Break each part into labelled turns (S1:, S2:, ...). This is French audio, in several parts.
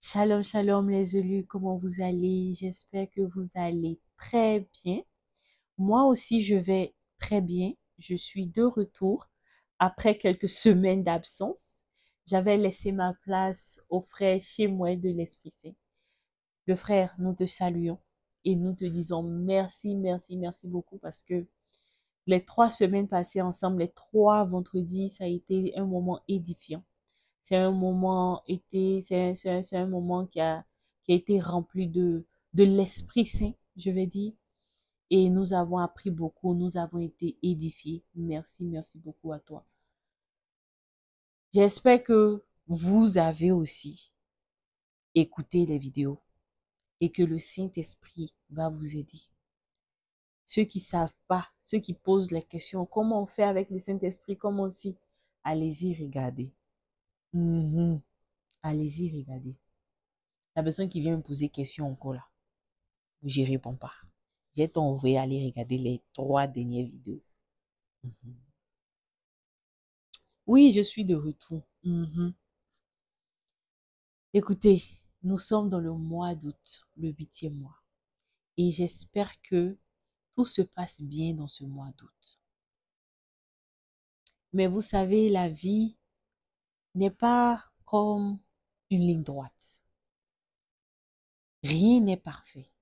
S1: Shalom, shalom les élus, comment vous allez? J'espère que vous allez très bien. Moi aussi, je vais très bien. Je suis de retour après quelques semaines d'absence. J'avais laissé ma place au frère chez moi de l'Esprit Saint. Le frère, nous te saluons et nous te disons merci, merci, merci beaucoup parce que les 3 semaines passées ensemble, les 3 vendredis, ça a été un moment édifiant. C'est un moment été, c'est un moment qui a été rempli de l'Esprit Saint, je vais dire. Et nous avons appris beaucoup, nous avons été édifiés. Merci, merci beaucoup à toi. J'espère que vous avez aussi écouté les vidéos et que le Saint-Esprit va vous aider. Ceux qui savent pas, ceux qui posent les questions, comment on fait avec le Saint-Esprit, comment aussi, allez-y regarder. Mhm. Allez-y regarder. La personne qui vient me poser question encore là. J'y réponds pas. J'ai envoyé aller regarder les 3 dernières vidéos. Mhm. Oui, je suis de retour. Mhm. Écoutez, nous sommes dans le mois d'août, le 8e mois. Et j'espère que tout se passe bien dans ce mois d'août. Mais vous savez, la vie n'est pas comme une ligne droite. Rien n'est parfait.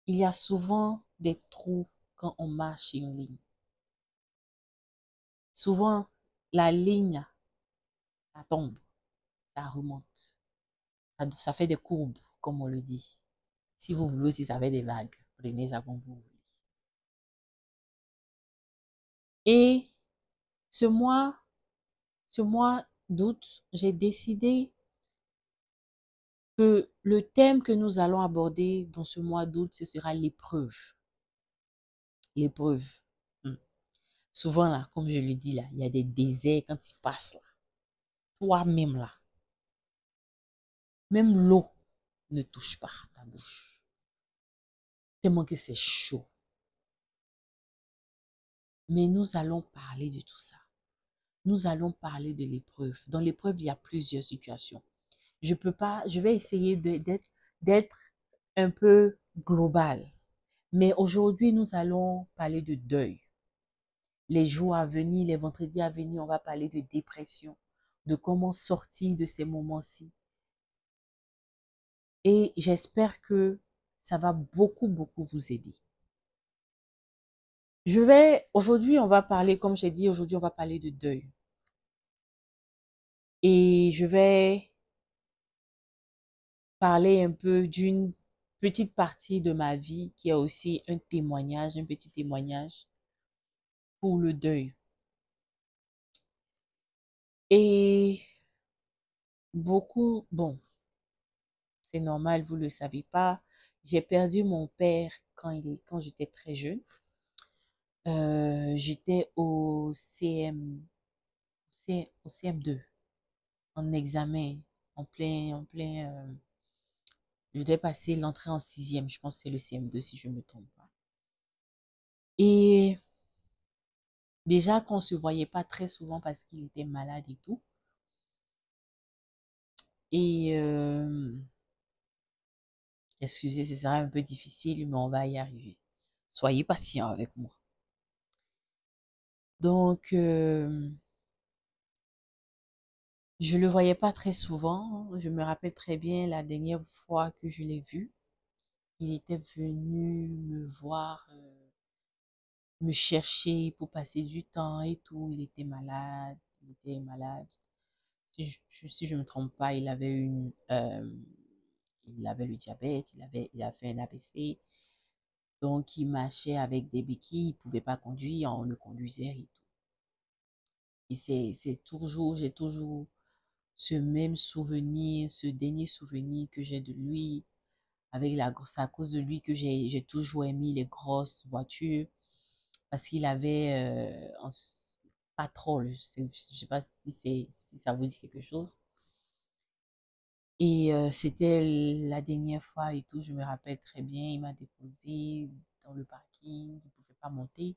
S1: Il y a souvent des trous quand on marche sur une ligne. Souvent, la ligne, ça tombe, ça remonte. Ça fait des courbes, comme on le dit. Si vous voulez aussi, ça fait des vagues. Prenez ça comme vous voulez. Et ce mois, ce mois d'août, j'ai décidé que le thème que nous allons aborder dans ce mois d'août, ce sera l'épreuve. L'épreuve. Hmm. Souvent, là, comme je le dis, là, il y a des déserts quand tu passes là. Toi-même, là, même l'eau ne touche pas ta bouche. Tellement que c'est chaud. Mais nous allons parler de tout ça. Nous allons parler de l'épreuve. Dans l'épreuve, il y a plusieurs situations. Je peux pas, je vais essayer d'être un peu global. Mais aujourd'hui, nous allons parler de deuil. Les jours à venir, les vendredis à venir, on va parler de dépression, de comment sortir de ces moments-ci. Et j'espère que ça va beaucoup, beaucoup vous aider. Aujourd'hui, on va parler, comme j'ai dit, aujourd'hui, on va parler de deuil. Et je vais parler un peu d'une petite partie de ma vie qui est aussi un témoignage, un petit témoignage pour le deuil. Et bon, c'est normal, vous ne le savez pas. J'ai perdu mon père quand j'étais très jeune. J'étais au CM2, en examen, je devais passer l'entrée en sixième. Je pense que c'est le CM2 si je ne me trompe pas. Et déjà qu'on ne se voyait pas très souvent parce qu'il était malade et tout. Et excusez, ce sera un peu difficile, mais on va y arriver. Soyez patient avec moi. Donc, je le voyais pas très souvent. Je me rappelle très bien la dernière fois que je l'ai vu. Il était venu me voir, me chercher pour passer du temps et tout. Il était malade. Il était malade. Si je me trompe pas, il avait le diabète, il a fait un AVC. Donc, il marchait avec des béquilles, il pouvait pas conduire, on le conduisait et tout. Et j'ai toujours ce même souvenir, ce dernier souvenir que j'ai de lui. C'est à cause de lui que j'ai toujours aimé les grosses voitures parce qu'il avait un Patrol. Je sais pas si ça vous dit quelque chose. Et c'était la dernière fois et tout, je me rappelle très bien, il m'a déposé dans le parking, il ne pouvait pas monter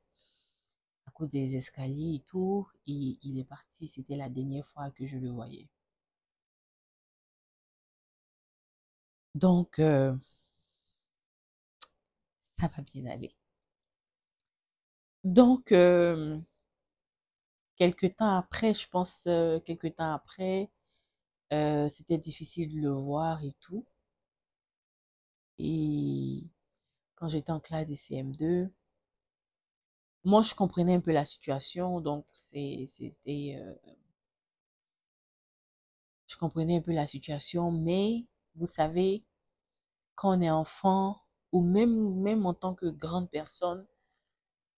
S1: à cause des escaliers et tout, et il est parti, c'était la dernière fois que je le voyais. Donc, ça va bien aller. Donc, quelque temps après, je pense, quelque temps après, c'était difficile de le voir et tout. Et quand j'étais en classe de CM2, moi, je comprenais un peu la situation, donc je comprenais un peu la situation, mais vous savez, quand on est enfant, ou même en tant que grande personne,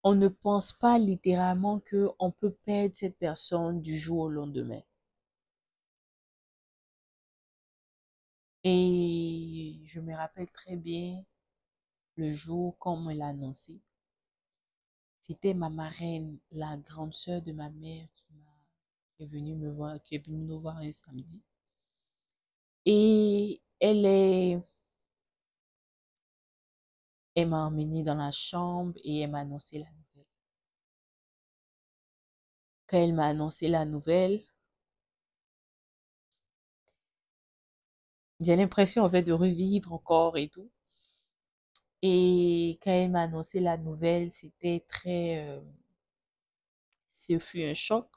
S1: on ne pense pas littéralement que on peut perdre cette personne du jour au lendemain. Et je me rappelle très bien le jour qu'on me l'a annoncé. C'était ma marraine, la grande sœur de ma mère qui est venue me voir, qui est venue nous voir un samedi. Et elle m'a emmenée dans la chambre et elle m'a annoncé la nouvelle. Quand elle m'a annoncé la nouvelle, j'ai l'impression en fait de revivre encore et tout. Et quand elle m'a annoncé la nouvelle, ce fut un choc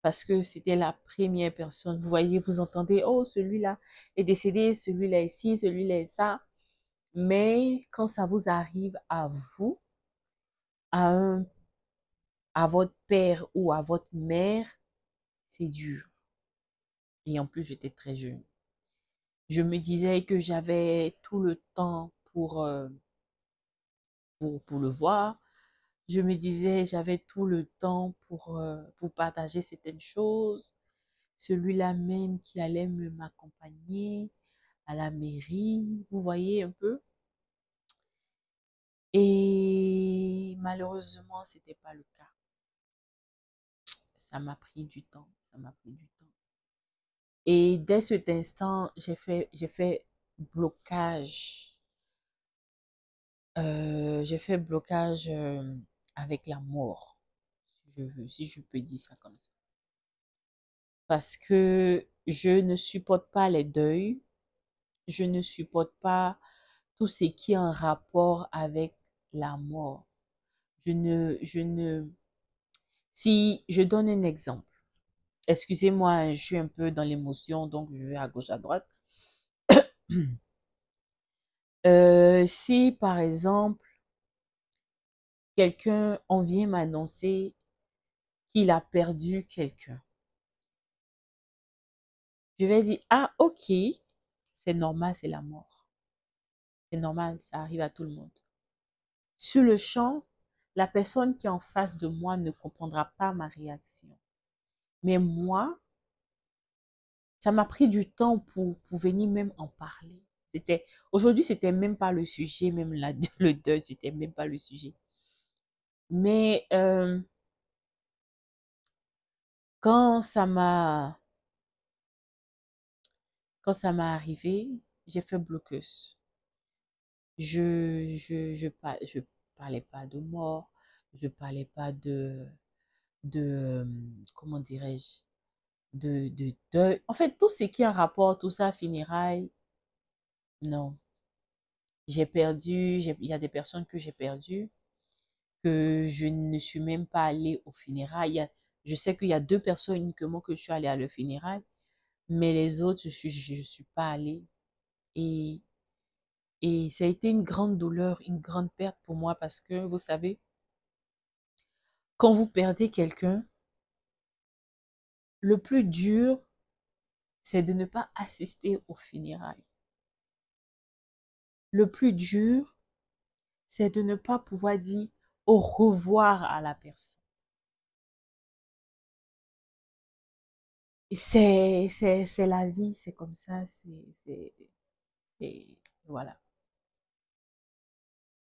S1: parce que c'était la première personne. Vous voyez, vous entendez, oh, celui-là est décédé, celui-là est ici, celui-là est ça. Mais quand ça vous arrive à vous, à un, à votre père ou à votre mère, c'est dur. Et en plus, j'étais très jeune. Je me disais que j'avais tout le temps pour le voir. Je me disais, j'avais tout le temps pour partager certaines choses. Celui-là même qui allait m'accompagner à la mairie, vous voyez un peu. Et malheureusement, c'était pas le cas. Ça m'a pris du temps, ça m'a pris du temps. Et dès cet instant, j'ai fait blocage. J'ai fait blocage avec la mort, si je peux dire ça comme ça. Parce que je ne supporte pas les deuils, je ne supporte pas tout ce qui est en rapport avec la mort. Je ne, si je donne un exemple, excusez-moi, je suis un peu dans l'émotion, donc je vais à gauche, à droite. Si par exemple, on vient m'annoncer qu'il a perdu quelqu'un, je vais dire, ah, ok, c'est normal, c'est la mort. C'est normal, ça arrive à tout le monde. Sur le champ, la personne qui est en face de moi ne comprendra pas ma réaction. Mais moi, ça m'a pris du temps pour venir même en parler. Aujourd'hui, c'était même pas le sujet, même le deuil, c'était même pas le sujet. Mais quand ça m'a, quand ça m'est arrivé, j'ai fait blocus. Je parlais pas de mort, je parlais pas comment dirais-je, de deuil. En fait, tout ce qui est en rapport, tout ça, funérailles, non. J'ai perdu, il y a des personnes que j'ai perdues, que je ne suis même pas allée au funérailles. Je sais qu'il y a deux personnes uniquement que je suis allée à le funérailles, mais les autres, je suis pas allée. Et, et ça a été une grande douleur, une grande perte pour moi parce que, vous savez, quand vous perdez quelqu'un, le plus dur, c'est de ne pas assister aux funérailles. Le plus dur, c'est de ne pas pouvoir dire au revoir à la personne. Et c'est la vie, c'est comme ça, voilà.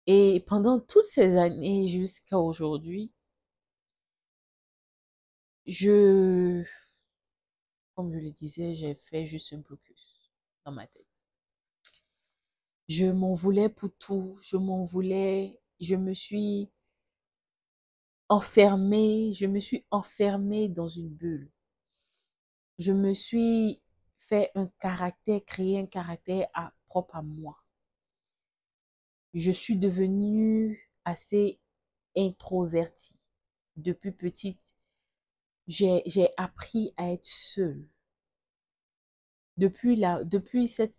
S1: Et pendant toutes ces années jusqu'à aujourd'hui, je, comme je le disais, j'ai fait juste un blocus dans ma tête. Je m'en voulais pour tout, je m'en voulais, je me suis enfermée dans une bulle. Je me suis fait un caractère, créé un caractère propre à moi. Je suis devenue assez introvertie. Depuis petite, j'ai appris à être seule. Depuis cette,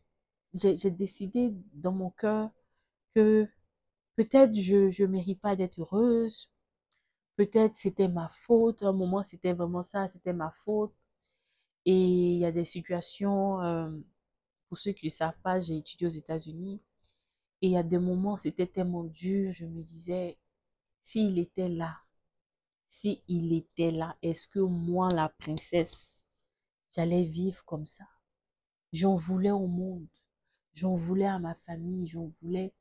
S1: j'ai décidé dans mon cœur que peut-être je mérite pas d'être heureuse. Peut-être c'était ma faute. À un moment, c'était vraiment ça, c'était ma faute. Et il y a des situations, pour ceux qui ne savent pas, j'ai étudié aux États-Unis. Et il y a des moments, c'était tellement dur, je me disais, s'il était là, s'il était là, est-ce que moi, la princesse, j'allais vivre comme ça? J'en voulais au monde. J'en voulais à ma famille. J'en voulais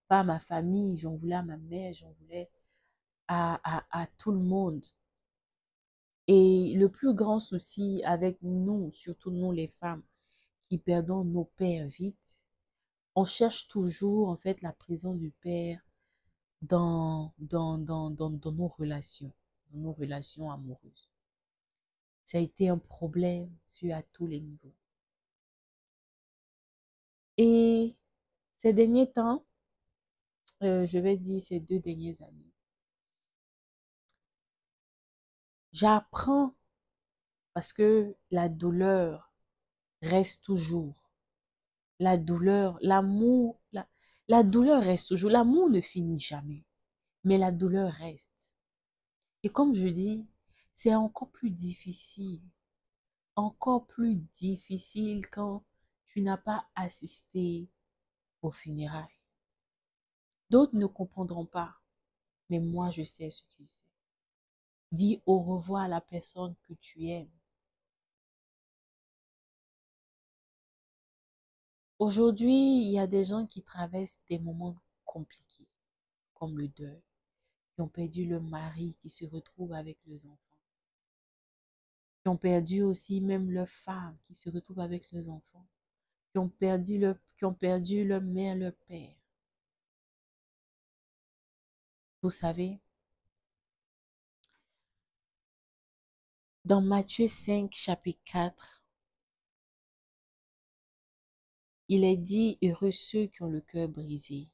S1: pas à ma famille. J'en voulais à ma mère. J'en voulais à tout le monde. Et le plus grand souci avec nous, surtout nous les femmes, qui perdons nos pères vite, on cherche toujours en fait la présence du père dans nos relations amoureuses. Ça a été un problème à tous les niveaux. Et ces derniers temps, je vais dire ces 2 dernières années, j'apprends parce que la douleur reste toujours. La douleur, l'amour, la douleur reste toujours. L'amour ne finit jamais, mais la douleur reste. Et comme je dis, c'est encore plus difficile quand tu n'as pas assisté aux funérailles. D'autres ne comprendront pas, mais moi je sais ce que c'est. Dis au revoir à la personne que tu aimes. Aujourd'hui, il y a des gens qui traversent des moments compliqués, comme le deuil, qui ont perdu le mari, qui se retrouvent avec les enfants, qui ont perdu aussi même leur femme, qui se retrouvent avec leurs enfants, qui ont perdu leur mère, leur père. Vous savez, dans Matthieu 5, chapitre 4, il est dit, heureux ceux qui ont le cœur brisé,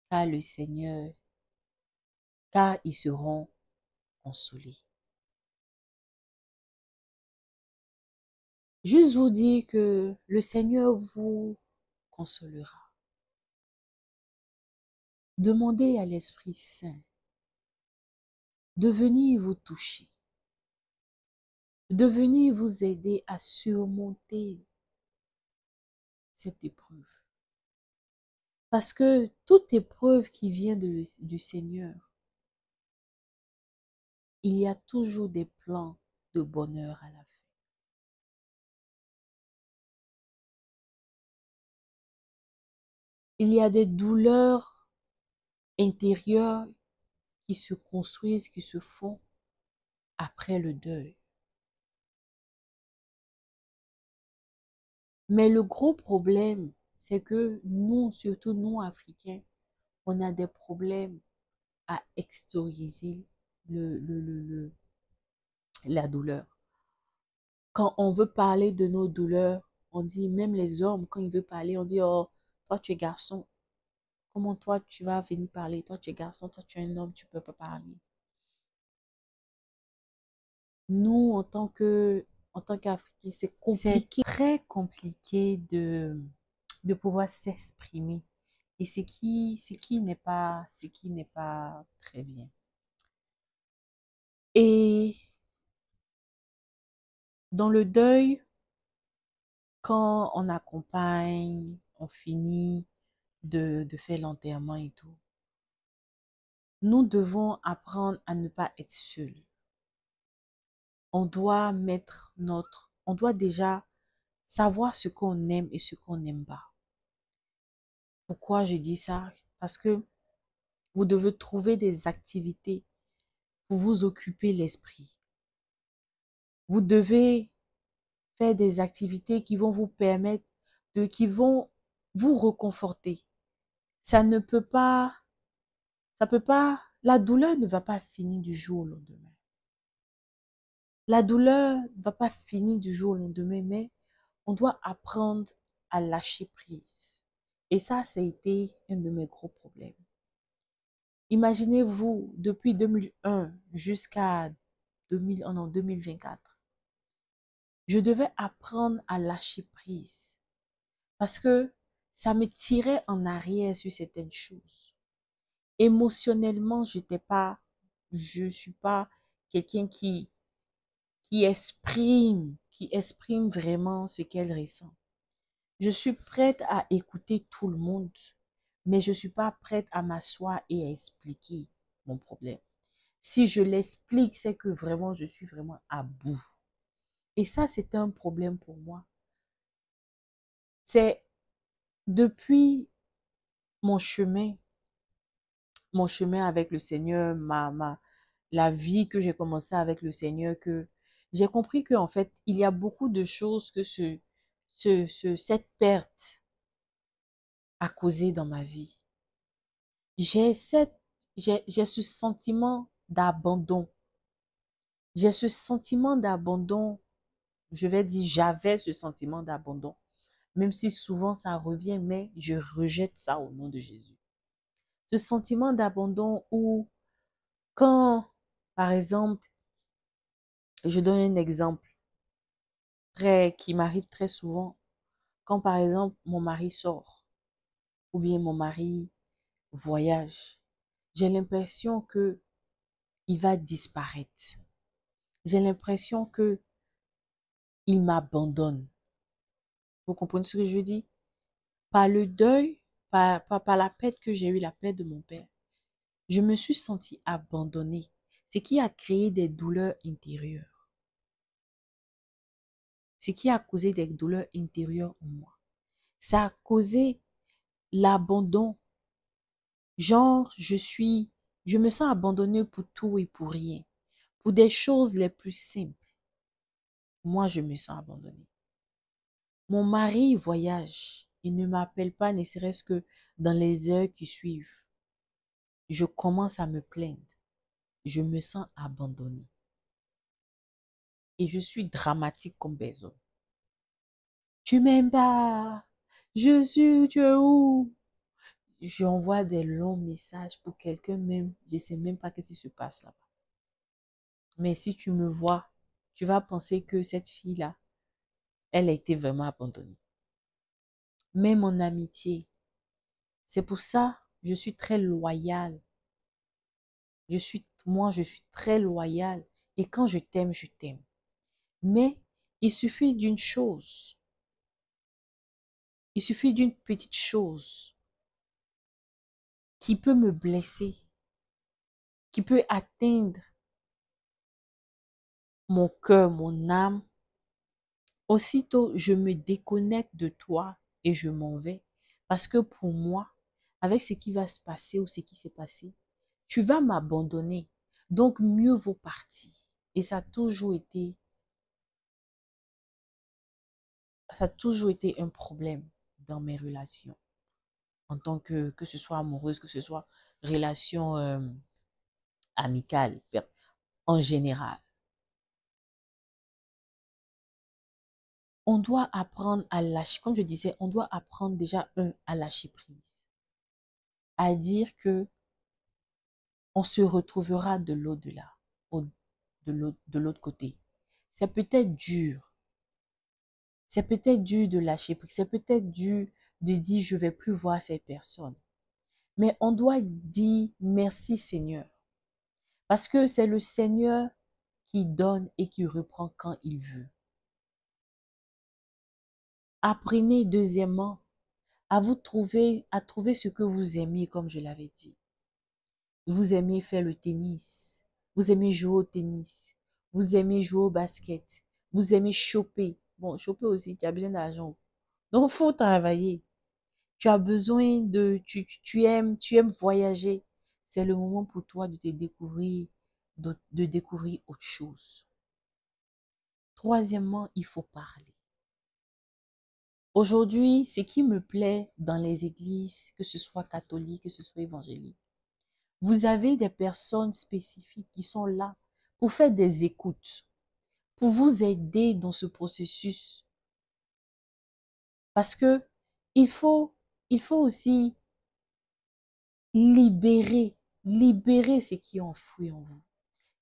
S1: car le Seigneur, car ils seront consolés. Juste vous dire que le Seigneur vous consolera. Demandez à l'Esprit Saint de venir vous toucher, de venir vous aider à surmonter cette épreuve. Parce que toute épreuve qui vient du Seigneur, il y a toujours des plans de bonheur à la fin. Il y a des douleurs intérieures qui se construisent, qui se font après le deuil. Mais le gros problème, c'est que nous, surtout nous, Africains, on a des problèmes à extérioriser la douleur. Quand on veut parler de nos douleurs, on dit, même les hommes, quand ils veulent parler, on dit, oh, toi tu es garçon, comment toi tu vas venir parler? Toi tu es garçon, toi tu es un homme, tu ne peux pas parler. Nous, en tant qu'Africains, c'est compliqué, très compliqué de pouvoir s'exprimer. Et ce qui n'est pas très bien. Et dans le deuil, quand on accompagne, on finit de faire l'enterrement et tout, nous devons apprendre à ne pas être seuls. On doit on doit déjà savoir ce qu'on aime et ce qu'on n'aime pas. Pourquoi je dis ça? Parce que vous devez trouver des activités pour vous occuper l'esprit. Vous devez faire des activités qui vont vous permettre qui vont vous reconforter. Ça ne peut pas, la douleur ne va pas finir du jour au lendemain. La douleur ne va pas finir du jour au lendemain, mais on doit apprendre à lâcher prise. Et ça a été un de mes gros problèmes. Imaginez-vous, depuis 2001 jusqu'à 2024, je devais apprendre à lâcher prise parce que ça me tirait en arrière sur certaines choses. Émotionnellement, je suis pas quelqu'un qui exprime vraiment ce qu'elle ressent. Je suis prête à écouter tout le monde, mais je suis pas prête à m'asseoir et à expliquer mon problème. Si je l'explique, c'est que vraiment, je suis vraiment à bout. Et ça, c'était un problème pour moi. C'est depuis mon chemin, mon chemin avec le Seigneur, la vie que j'ai commencé avec le Seigneur, que j'ai compris qu'en fait, il y a beaucoup de choses que cette perte a causé dans ma vie. J'ai cette, j'ai ce sentiment d'abandon. J'ai ce sentiment d'abandon. Je vais dire, j'avais ce sentiment d'abandon. Même si souvent ça revient, mais je rejette ça au nom de Jésus. Ce sentiment d'abandon où, quand, par exemple, je donne un exemple qui m'arrive très souvent, quand par exemple mon mari sort ou bien mon mari voyage, j'ai l'impression que il va disparaître. J'ai l'impression que il m'abandonne. Vous comprenez ce que je dis? Par le deuil, par la perte que j'ai eue, la perte de mon père, je me suis sentie abandonnée, ce qui a créé des douleurs intérieures, ce qui a causé des douleurs intérieures en moi. Ça a causé l'abandon. Genre, je me sens abandonnée pour tout et pour rien. Pour des choses les plus simples, moi, je me sens abandonnée. Mon mari voyage. Il ne m'appelle pas, ne serait-ce que dans les heures qui suivent. Je commence à me plaindre. Je me sens abandonnée. Et je suis dramatique comme personne. Tu m'aimes pas. Tu es où? J'envoie des longs messages pour quelqu'un même. Je ne sais même pas ce qui se passe là-bas. Mais si tu me vois, tu vas penser que cette fille-là, elle a été vraiment abandonnée. Même en amitié. C'est pour ça que je suis très loyale. Moi, je suis très loyale. Et quand je t'aime, je t'aime. Mais il suffit d'une chose. Il suffit d'une petite chose qui peut me blesser, qui peut atteindre mon cœur, mon âme. Aussitôt, je me déconnecte de toi et je m'en vais. Parce que pour moi, avec ce qui va se passer ou ce qui s'est passé, tu vas m'abandonner. Donc, mieux vaut partir. Et ça a toujours été un problème dans mes relations. En tant que ce soit amoureuse, que ce soit relation amicale, en général. On doit apprendre à lâcher, comme je disais, on doit apprendre déjà, à lâcher prise. À dire que on se retrouvera de l'au-delà, de l'autre côté. C'est peut-être dur. C'est peut-être dur de lâcher prise. C'est peut-être dur de dire je vais plus voir cette personne. Mais on doit dire merci Seigneur. Parce que c'est le Seigneur qui donne et qui reprend quand il veut. Apprenez deuxièmement à trouver ce que vous aimez, comme je l'avais dit. Vous aimez faire le tennis. Vous aimez jouer au tennis. Vous aimez jouer au basket. Vous aimez choper. Bon, choper aussi, tu as besoin d'argent. Donc, il faut travailler. Tu as besoin tu aimes voyager. C'est le moment pour toi de te découvrir, de découvrir autre chose. Troisièmement, il faut parler. Aujourd'hui, ce qui me plaît dans les églises, que ce soit catholique, que ce soit évangélique, vous avez des personnes spécifiques qui sont là pour faire des écoutes. pour vous aider dans ce processus. Parce que il faut, il faut aussi libérer ce qui est enfoui en vous.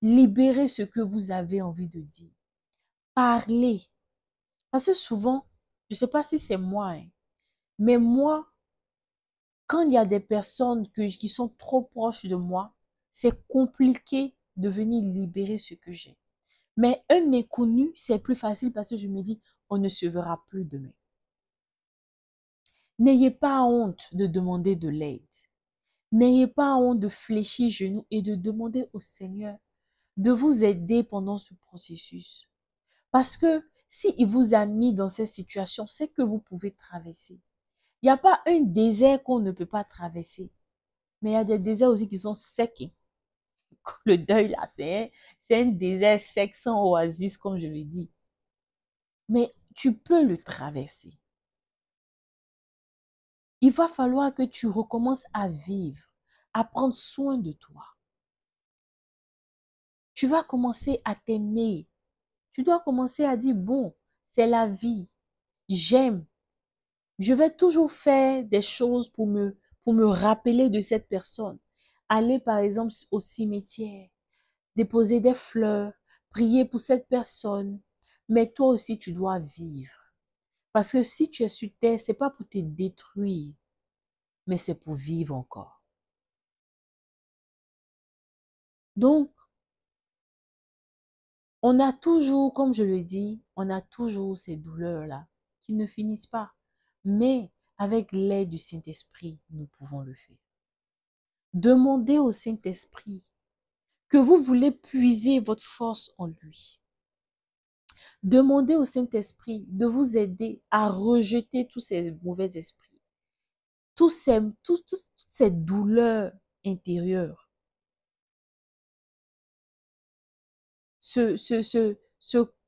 S1: Libérer ce que vous avez envie de dire. Parler. Parce que souvent, je ne sais pas si c'est moi, hein, mais moi, quand il y a des personnes qui sont trop proches de moi, c'est compliqué de venir libérer ce que j'ai. Mais un inconnu, c'est plus facile parce que je me dis, on ne se verra plus demain. N'ayez pas honte de demander de l'aide. N'ayez pas honte de fléchir genoux et de demander au Seigneur de vous aider pendant ce processus. Parce que s'il vous a mis dans cette situation, c'est que vous pouvez traverser. Il n'y a pas un désert qu'on ne peut pas traverser. Mais il y a des déserts aussi qui sont secs. Le deuil, là, c'est un désert sec sans oasis, comme je le dis. Mais tu peux le traverser. Il va falloir que tu recommences à vivre, à prendre soin de toi. Tu vas commencer à t'aimer. Tu dois commencer à dire, bon, c'est la vie. J'aime. Je vais toujours faire des choses pour me rappeler de cette personne. Aller, par exemple, au cimetière, déposer des fleurs, prier pour cette personne. Mais toi aussi, tu dois vivre. Parce que si tu es sur terre, c'est pas pour te détruire, mais c'est pour vivre encore. Donc, on a toujours, comme je le dis, on a toujours ces douleurs-là qui ne finissent pas. Mais avec l'aide du Saint-Esprit, nous pouvons le faire. Demandez au Saint-Esprit que vous voulez puiser votre force en lui. Demandez au Saint-Esprit de vous aider à rejeter tous ces mauvais esprits, toutes ces douleurs intérieures.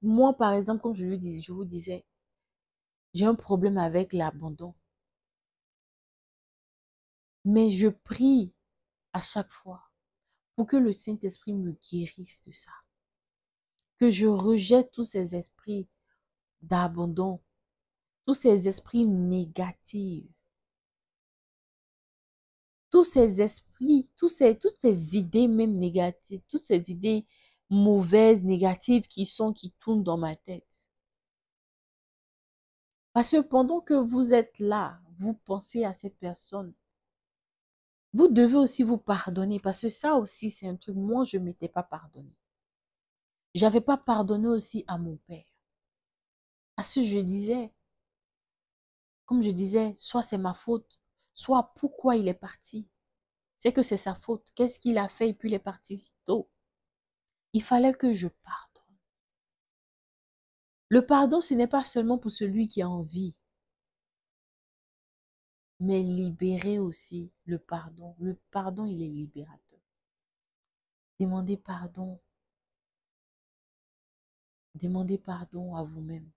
S1: Moi, par exemple, comme je vous disais, j'ai un problème avec l'abandon. Mais je prie à chaque fois pour que le Saint-Esprit me guérisse de ça. Que je rejette tous ces esprits d'abandon, tous ces esprits négatifs, tous ces esprits, toutes ces idées même négatives, toutes ces idées mauvaises, négatives qui tournent dans ma tête. Parce que pendant que vous êtes là, vous pensez à cette personne, vous devez aussi vous pardonner parce que ça aussi, c'est un truc, moi, je ne m'étais pas pardonné. J'avais pas pardonné aussi à mon père. Parce que comme je disais, soit c'est ma faute, soit pourquoi il est parti. C'est que c'est sa faute. Qu'est-ce qu'il a fait et puis il est parti si tôt. Il fallait que je pardonne. Le pardon, ce n'est pas seulement pour celui qui a envie, mais libérer aussi le pardon. Le pardon, il est libérateur. Demandez pardon. Demandez pardon à vous-même.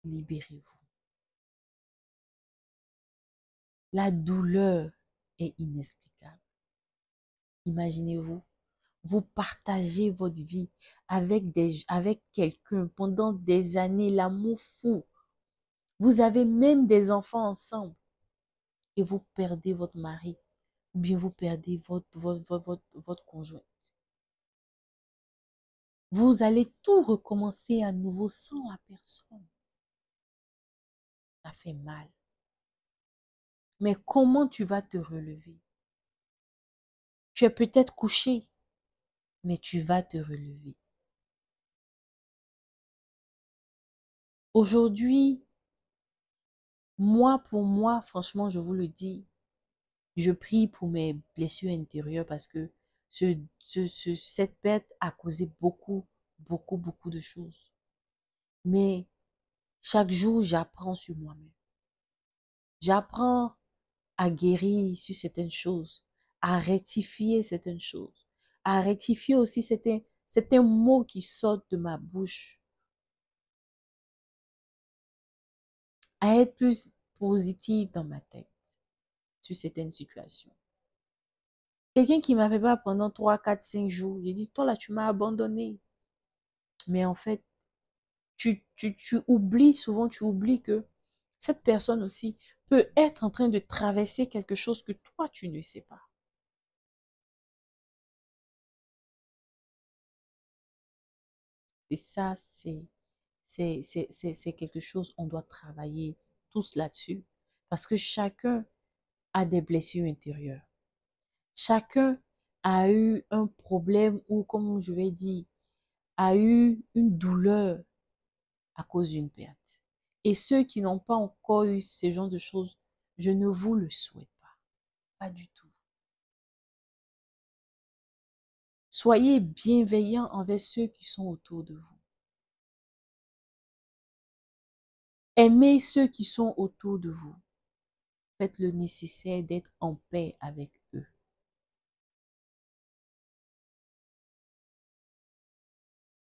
S1: Libérez-vous. La douleur est inexplicable. Imaginez-vous, vous partagez votre vie avec quelqu'un pendant des années, l'amour fou. Vous avez même des enfants ensemble et vous perdez votre mari ou bien vous perdez votre conjointe. Vous allez tout recommencer à nouveau sans la personne. Ça fait mal. Mais comment tu vas te relever? Tu es peut-être couché, mais tu vas te relever. Aujourd'hui, pour moi, franchement, je vous le dis, je prie pour mes blessures intérieures parce que cette perte a causé beaucoup de choses. Mais chaque jour, j'apprends sur moi-même. J'apprends à guérir sur certaines choses, à rectifier certaines choses, à rectifier aussi certains mots qui sortent de ma bouche, à être plus positive dans ma tête sur certaines situations. Quelqu'un qui ne m'avait pas pendant 3, 4, 5 jours, j'ai dit, toi là, tu m'as abandonné. Mais en fait, tu oublies, souvent tu oublies que cette personne aussi peut être en train de traverser quelque chose que toi, tu ne sais pas. Et ça, c'est quelque chose, on doit travailler tous là-dessus. Parce que chacun a des blessures intérieures. Chacun a eu un problème ou, comme je vais dire, a eu une douleur à cause d'une perte. Et ceux qui n'ont pas encore eu ce genre de choses, je ne vous le souhaite pas. Pas du tout. Soyez bienveillants envers ceux qui sont autour de vous. Aimez ceux qui sont autour de vous. Faites le nécessaire d'être en paix avec eux.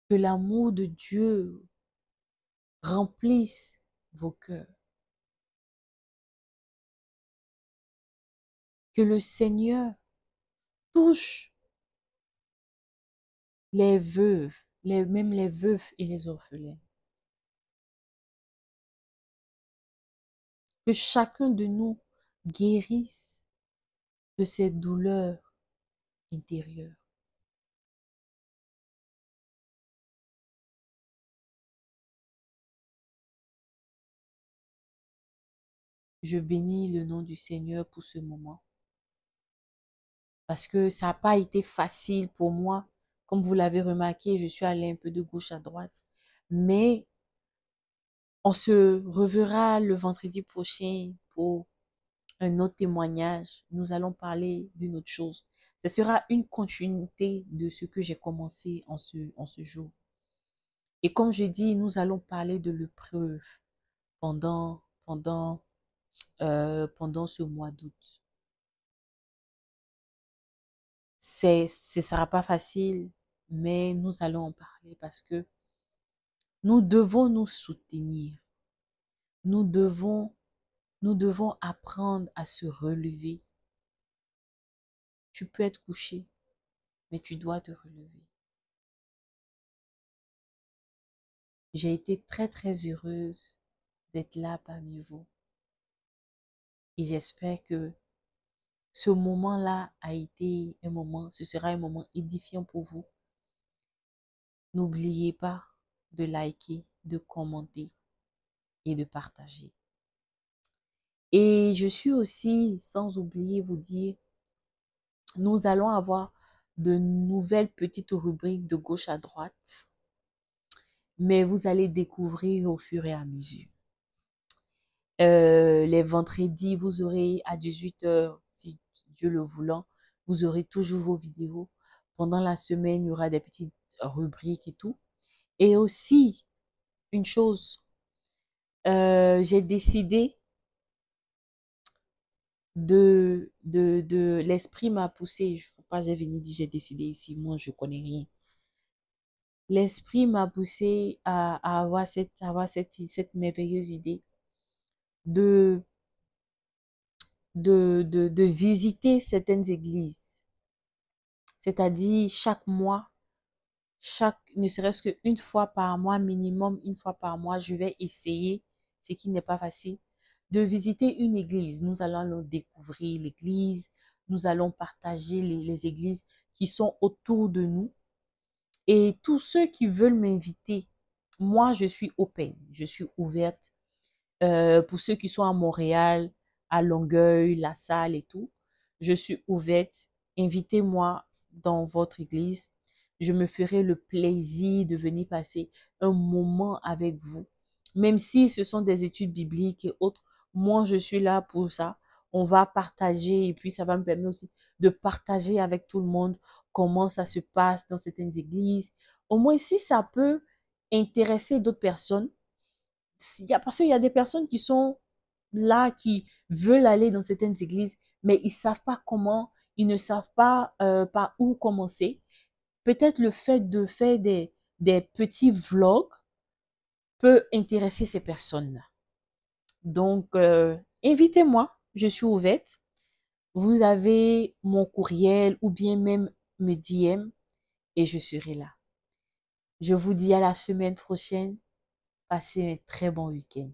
S1: Que l'amour de Dieu remplisse vos cœurs. Que le Seigneur touche les veuves, même les veufs et les orphelins. Que chacun de nous guérisse de ses douleurs intérieures. Je bénis le nom du Seigneur pour ce moment. Parce que ça n'a pas été facile pour moi. Comme vous l'avez remarqué, je suis allée un peu de gauche à droite. Mais on se reverra le vendredi prochain pour un autre témoignage. Nous allons parler d'une autre chose. Ce sera une continuité de ce que j'ai commencé en ce jour. Et comme je dis, nous allons parler de l'épreuve pendant ce mois d'août. Ce sera pas facile, mais nous allons en parler parce que nous devons nous soutenir. Nous devons, nous devons apprendre à se relever. Tu peux être couché, mais tu dois te relever. J'ai été très, très heureuse d'être là parmi vous. Et j'espère que ce moment-là a été un moment, ce sera un moment édifiant pour vous. N'oubliez pas de liker, de commenter et de partager. Et je suis aussi, sans oublier, vous dire, nous allons avoir de nouvelles petites rubriques de gauche à droite, mais vous allez découvrir au fur et à mesure. Les vendredis, vous aurez à 18 h, si Dieu le voulant, vous aurez toujours vos vidéos. Pendant la semaine, il y aura des petites rubriques et tout. Et aussi, une chose, j'ai décidé l'esprit m'a poussé, il ne faut pas venir dire j'ai décidé ici, moi je connais rien. L'esprit m'a poussé à avoir cette merveilleuse idée de, de visiter certaines églises. C'est-à-dire chaque mois, ne serait-ce qu'une fois par mois, minimum une fois par mois, je vais essayer, ce qui n'est pas facile, de visiter une église. Nous allons découvrir l'église, nous allons partager les églises qui sont autour de nous. Et tous ceux qui veulent m'inviter, moi, je suis open, je suis ouverte. Pour ceux qui sont à Montréal, à Longueuil, La Salle et tout, je suis ouverte. Invitez-moi dans votre église. Je me ferai le plaisir de venir passer un moment avec vous. Même si ce sont des études bibliques et autres, moi, je suis là pour ça. On va partager et puis ça va me permettre aussi de partager avec tout le monde comment ça se passe dans certaines églises. Au moins, si ça peut intéresser d'autres personnes, parce qu'il y a des personnes qui sont là, qui veulent aller dans certaines églises, mais ils savent pas comment, ils ne savent pas par où commencer. Peut-être le fait de faire des petits vlogs peut intéresser ces personnes-là. Donc, invitez-moi, je suis ouverte. Vous avez mon courriel ou bien même me DM et je serai là. Je vous dis à la semaine prochaine. Passez un très bon week-end.